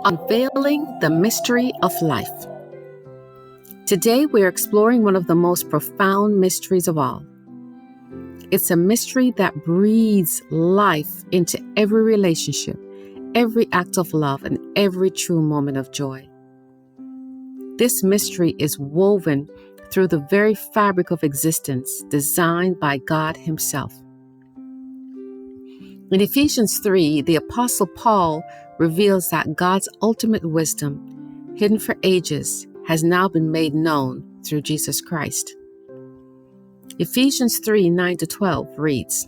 Unveiling the mystery of life. Today we are exploring one of the most profound mysteries of all. It's a mystery that breathes life into every relationship, every act of love, and every true moment of joy. This mystery is woven through the very fabric of existence, designed by God Himself. In Ephesians 3, the Apostle Paul reveals that God's ultimate wisdom, hidden for ages, has now been made known through Jesus Christ. Ephesians 3, 9-12 reads,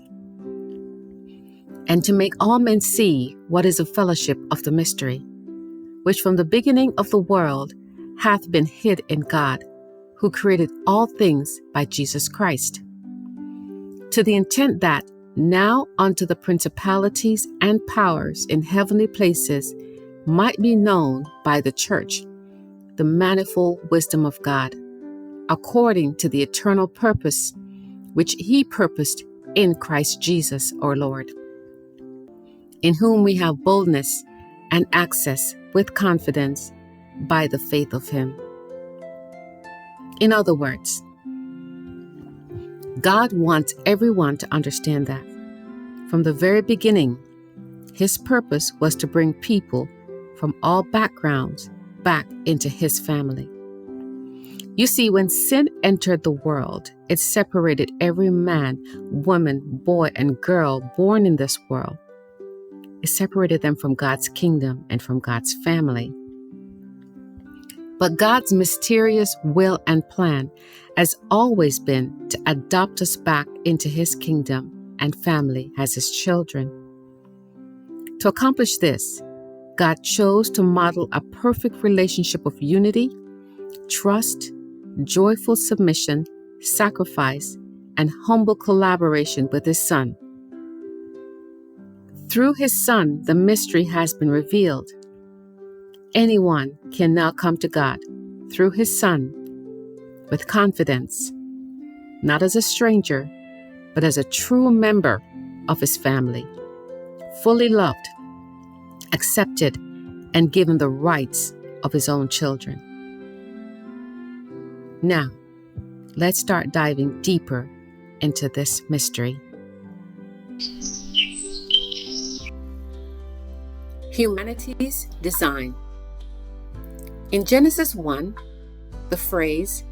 "And to make all men see what is the fellowship of the mystery, which from the beginning of the world hath been hid in God, who created all things by Jesus Christ, to the intent that now unto the principalities and powers in heavenly places might be known by the church the manifold wisdom of God, according to the eternal purpose which He purposed in Christ Jesus our Lord, in whom we have boldness and access with confidence by the faith of Him." In other words, God wants everyone to understand that from the very beginning, His purpose was to bring people from all backgrounds back into His family. You see, when sin entered the world, it separated every man, woman, boy, and girl born in this world. It separated them from God's kingdom and from God's family. But God's mysterious will and plan has always been to adopt us back into His kingdom and family as His children. To accomplish this, God chose to model a perfect relationship of unity, trust, joyful submission, sacrifice, and humble collaboration with His Son. Through His Son, the mystery has been revealed. Anyone can now come to God through His Son with confidence, not as a stranger, but as a true member of His family, fully loved, accepted, and given the rights of His own children. Now, let's start diving deeper into this mystery. Humanity's design. In Genesis 1, the phrase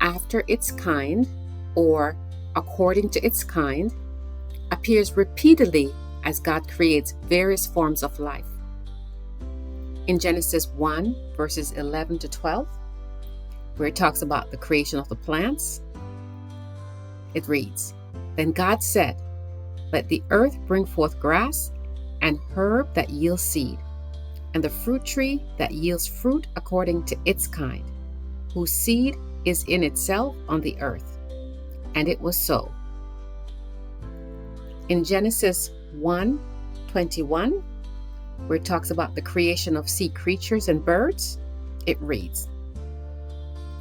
"after its kind" or "according to its kind" appears repeatedly as God creates various forms of life. In Genesis 1, verses 11-12, where it talks about the creation of the plants, it reads, "Then God said, Let the earth bring forth grass, and herb that yields seed, and the fruit tree that yields fruit according to its kind, whose seed is in itself on the earth. And it was so." In Genesis 1:21, where it talks about the creation of sea creatures and birds, it reads,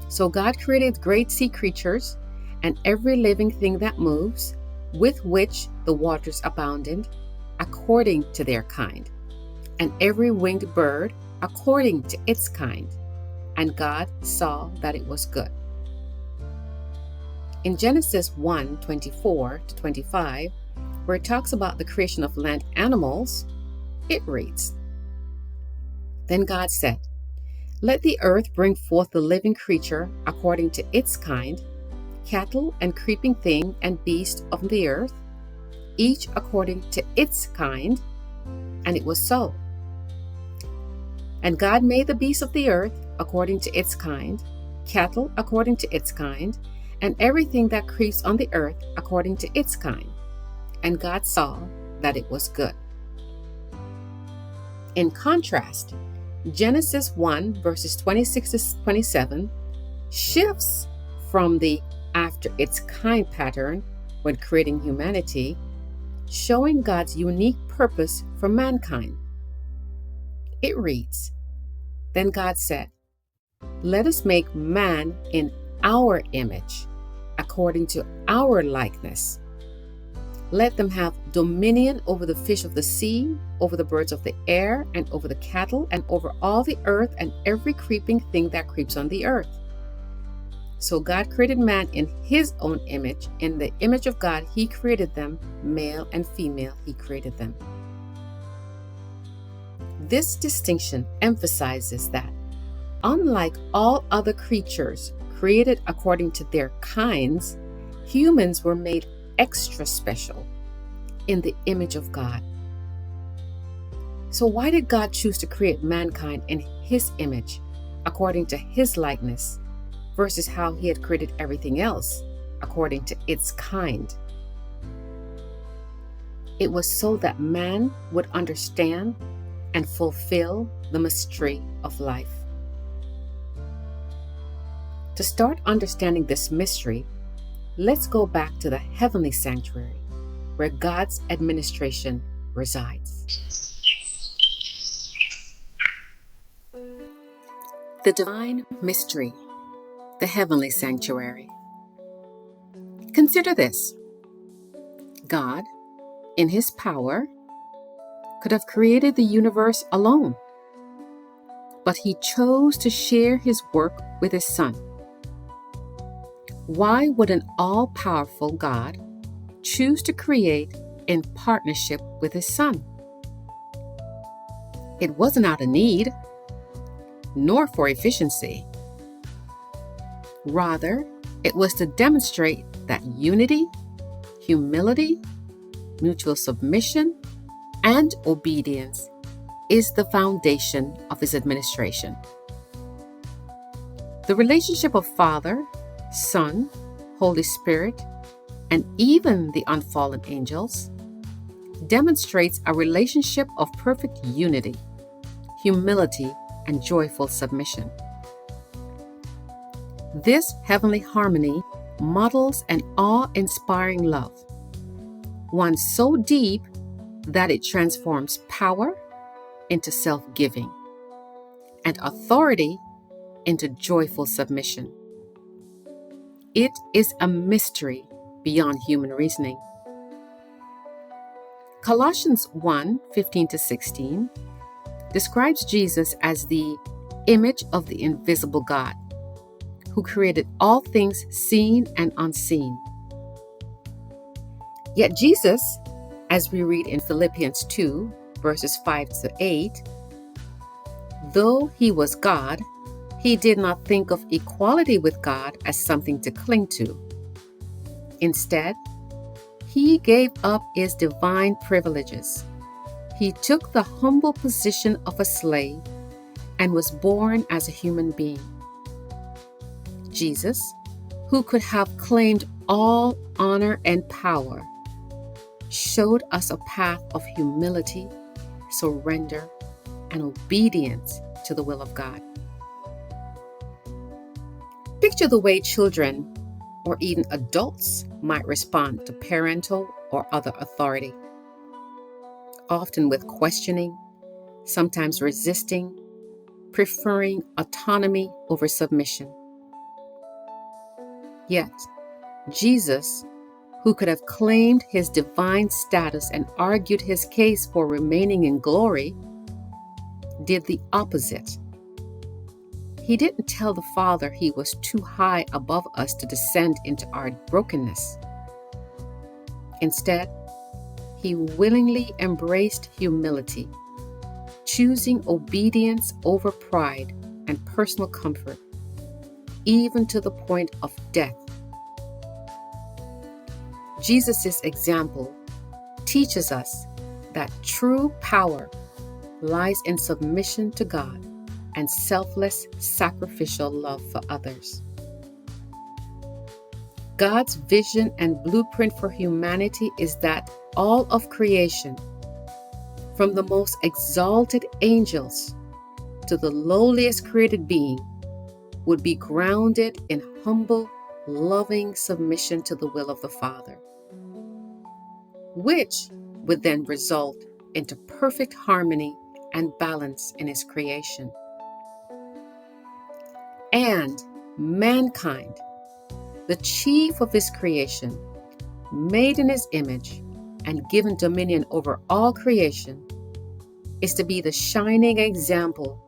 "So God created great sea creatures and every living thing that moves, with which the waters abounded, according to their kind, and every winged bird according to its kind. And God saw that it was good." In Genesis 1:24-25, where it talks about the creation of land animals, it reads, "Then God said, Let the earth bring forth the living creature according to its kind, cattle and creeping thing and beast of the earth, each according to its kind. And it was so. And God made the beasts of the earth according to its kind, cattle according to its kind, and everything that creeps on the earth according to its kind. And God saw that it was good." In contrast, Genesis 1, verses 26-27 shifts from the "after its kind" pattern when creating humanity, showing God's unique purpose for mankind. It reads, "Then God said, Let us make man in our image, according to our likeness, Let them have dominion over the fish of the sea, over the birds of the air, and over the cattle, and over all the earth, and every creeping thing that creeps on the earth. So God created man in his own image. In the image of God, he created them, male and female, he created them. This distinction emphasizes that, unlike all other creatures created according to their kinds, humans were made extra special in the image of God. So why did God choose to create mankind in his image, according to his likeness, versus how he had created everything else, according to its kind? It was so that man would understand and fulfill the mystery of life. To start understanding this mystery, let's go back to the heavenly sanctuary, where God's administration resides. The divine mystery, the heavenly sanctuary. Consider this. God, in his power, could have created the universe alone, but he chose to share his work with his Son. Why would an all-powerful God choose to create in partnership with his Son? It wasn't out of need, nor for efficiency. Rather, it was to demonstrate that unity, humility, mutual submission, and obedience is the foundation of his administration. The relationship of Father, Son, Holy Spirit, and even the unfallen angels demonstrates a relationship of perfect unity, humility, and joyful submission. This heavenly harmony models an awe-inspiring love, one so deep that it transforms power into self-giving and authority into joyful submission. It is a mystery beyond human reasoning. Colossians 1:15-16 describes Jesus as the image of the invisible God, who created all things seen and unseen. Yet Jesus, as we read in Philippians 2, verses 5-8, though he was God, he did not think of equality with God as something to cling to. Instead, he gave up his divine privileges. He took the humble position of a slave and was born as a human being. Jesus, who could have claimed all honor and power, showed us a path of humility, surrender, and obedience to the will of God. Picture the way children or even adults might respond to parental or other authority, often with questioning, sometimes resisting, preferring autonomy over submission. Yet, Jesus, who could have claimed his divine status and argued his case for remaining in glory, did the opposite. He didn't tell the Father he was too high above us to descend into our brokenness. Instead, he willingly embraced humility, choosing obedience over pride and personal comfort, even to the point of death. Jesus' example teaches us that true power lies in submission to God and selfless, sacrificial love for others. God's vision and blueprint for humanity is that all of creation, from the most exalted angels to the lowliest created being, would be grounded in humble, loving submission to the will of the Father, which would then result into perfect harmony and balance in his creation. And mankind, the chief of his creation, made in his image, and given dominion over all creation is to be the shining example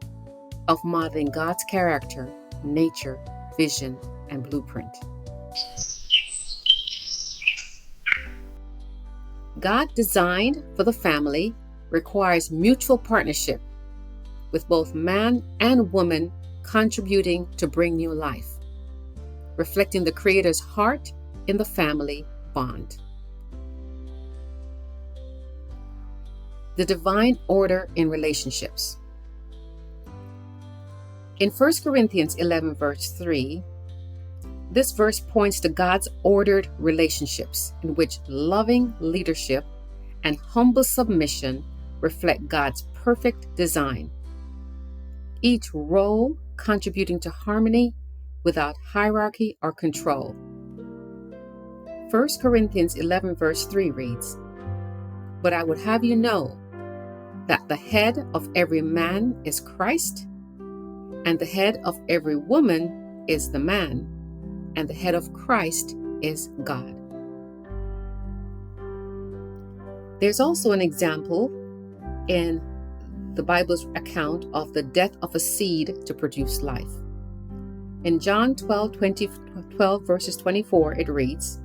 of modeling God's character, nature, vision, and blueprint. God designed for the family requires mutual partnership, with both man and woman contributing to bring new life, reflecting the Creator's heart in the family bond. The divine order in relationships. In 1 Corinthians 11, verse 3, this verse points to God's ordered relationships in which loving leadership and humble submission reflect God's perfect design, each role contributing to harmony without hierarchy or control. 1 Corinthians 11, verse 3 reads, "But I would have you know that the head of every man is Christ, and the head of every woman is the man, and the head of Christ is God." There's also an example in the Bible's account of the death of a seed to produce life. In John 12 verses 24, it reads,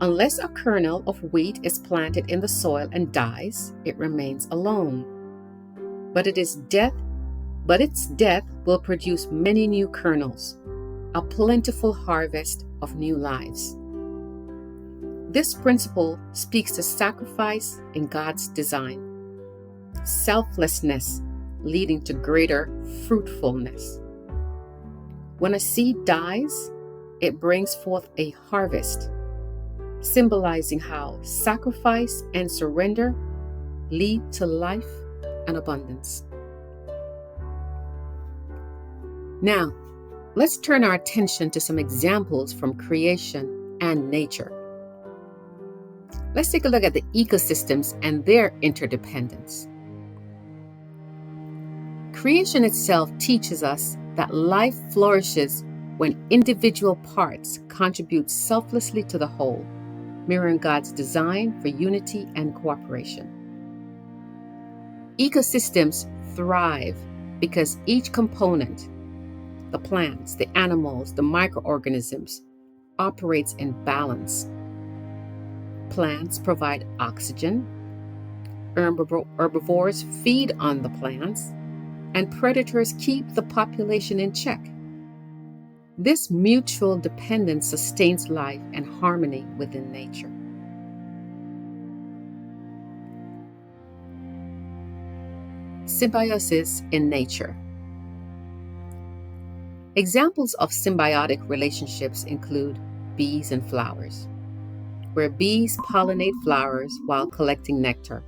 "Unless a kernel of wheat is planted in the soil and dies, it remains alone. But its death will produce many new kernels, a plentiful harvest of new lives." This principle speaks to sacrifice in God's design, selflessness leading to greater fruitfulness. When a seed dies, it brings forth a harvest, symbolizing how sacrifice and surrender lead to life and abundance. Now, let's turn our attention to some examples from creation and nature. Let's take a look at the ecosystems and their interdependence. Creation itself teaches us that life flourishes when individual parts contribute selflessly to the whole, mirroring God's design for unity and cooperation. Ecosystems thrive because each component, the plants, the animals, the microorganisms, operates in balance. Plants provide oxygen, herbivores feed on the plants, and predators keep the population in check. This mutual dependence sustains life and harmony within nature. Symbiosis in nature. Examples of symbiotic relationships include bees and flowers, where bees pollinate flowers while collecting nectar,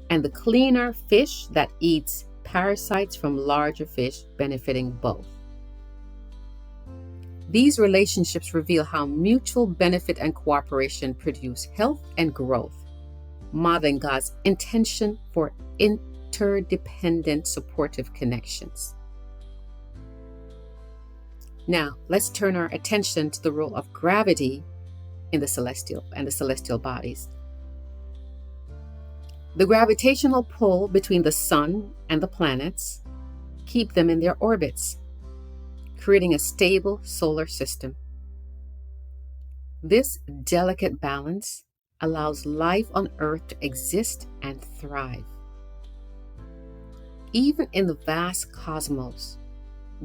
and the cleaner fish that eats parasites from larger fish, benefiting both. These relationships reveal how mutual benefit and cooperation produce health and growth, modeling God's intention for interdependent supportive connections. Now, let's turn our attention to the role of gravity in the celestial bodies. The gravitational pull between the sun and the planets keep them in their orbits, creating a stable solar system. This delicate balance allows life on Earth to exist and thrive. Even in the vast cosmos,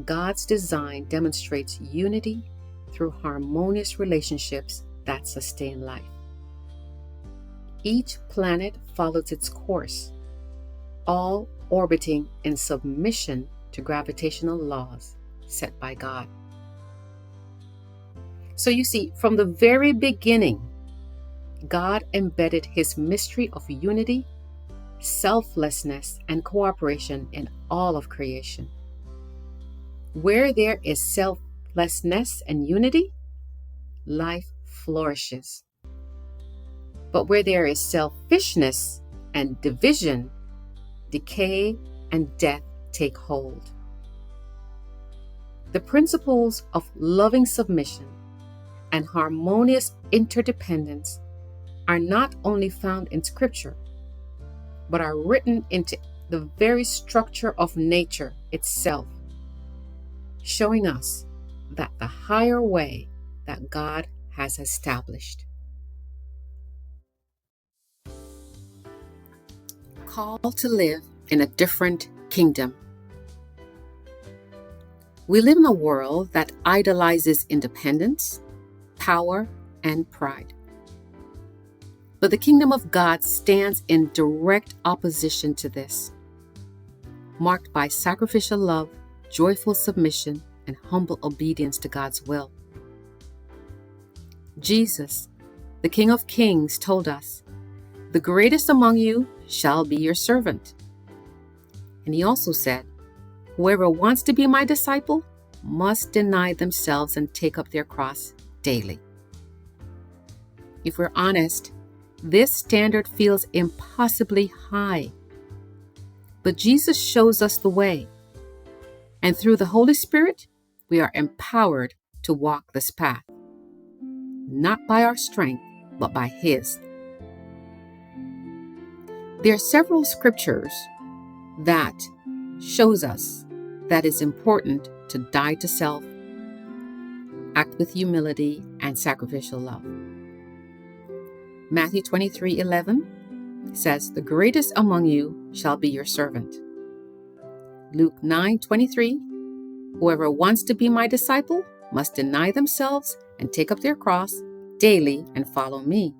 God's design demonstrates unity through harmonious relationships that sustain life. Each planet follows its course, all orbiting in submission to gravitational laws set by God. So you see, from the very beginning, God embedded His mystery of unity, selflessness, and cooperation in all of creation. Where there is selflessness and unity, life flourishes. But where there is selfishness and division, decay and death take hold. The principles of loving submission and harmonious interdependence are not only found in Scripture, but are written into the very structure of nature itself, showing us that the higher way that God has established. Called to live in a different kingdom. We live in a world that idolizes independence, power, and pride. But the kingdom of God stands in direct opposition to this, marked by sacrificial love, joyful submission, and humble obedience to God's will. Jesus, the King of Kings, told us, "The greatest among you shall be your servant." And he also said, "Whoever wants to be my disciple must deny themselves and take up their cross daily." If we're honest, this standard feels impossibly high. But Jesus shows us the way. And through the Holy Spirit, we are empowered to walk this path. Not by our strength, but by His. There are several scriptures that shows us that it's important to die to self, act with humility and sacrificial love. Matthew 23:11 says, "The greatest among you shall be your servant." Luke 9:23, "Whoever wants to be my disciple must deny themselves and take up their cross daily and follow me."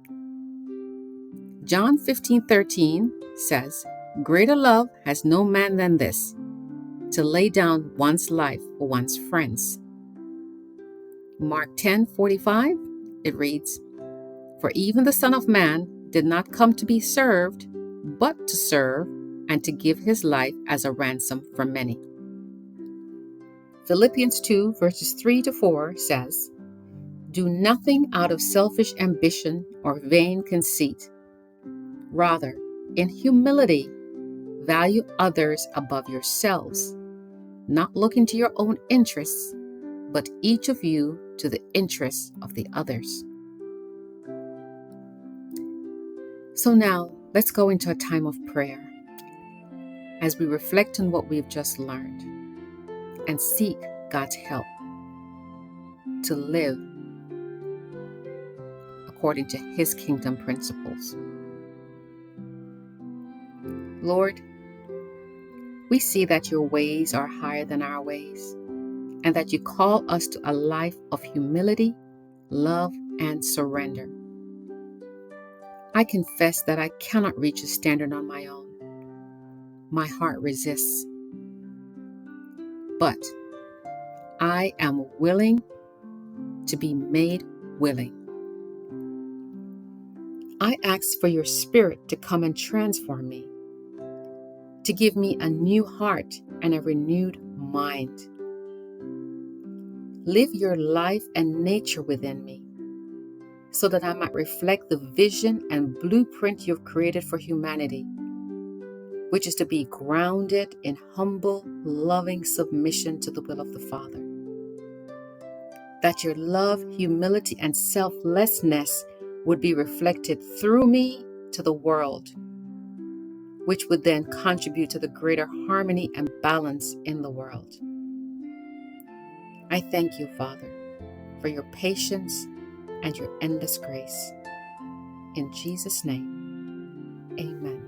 John 15:13 says, "Greater love has no man than this, to lay down one's life for one's friends." Mark 10:45, it reads, "For even the Son of Man did not come to be served, but to serve, and to give his life as a ransom for many." Philippians 2 verses 3-4 says, "Do nothing out of selfish ambition or vain conceit. Rather, in humility, value others above yourselves, not looking to your own interests, but each of you to the interests of the others." So now, let's go into a time of prayer as we reflect on what we've just learned and seek God's help to live according to His kingdom principles. Lord, we see that your ways are higher than our ways, and that you call us to a life of humility, love, and surrender. I confess that I cannot reach a standard on my own. My heart resists. But I am willing to be made willing. I ask for your Spirit to come and transform me, to give me a new heart and a renewed mind. Live your life and nature within me, so that I might reflect the vision and blueprint you've created for humanity, which is to be grounded in humble, loving submission to the will of the Father. That your love, humility, and selflessness would be reflected through me to the world, which would then contribute to the greater harmony and balance in the world. I thank you, Father, for your patience and your endless grace. In Jesus' name, amen.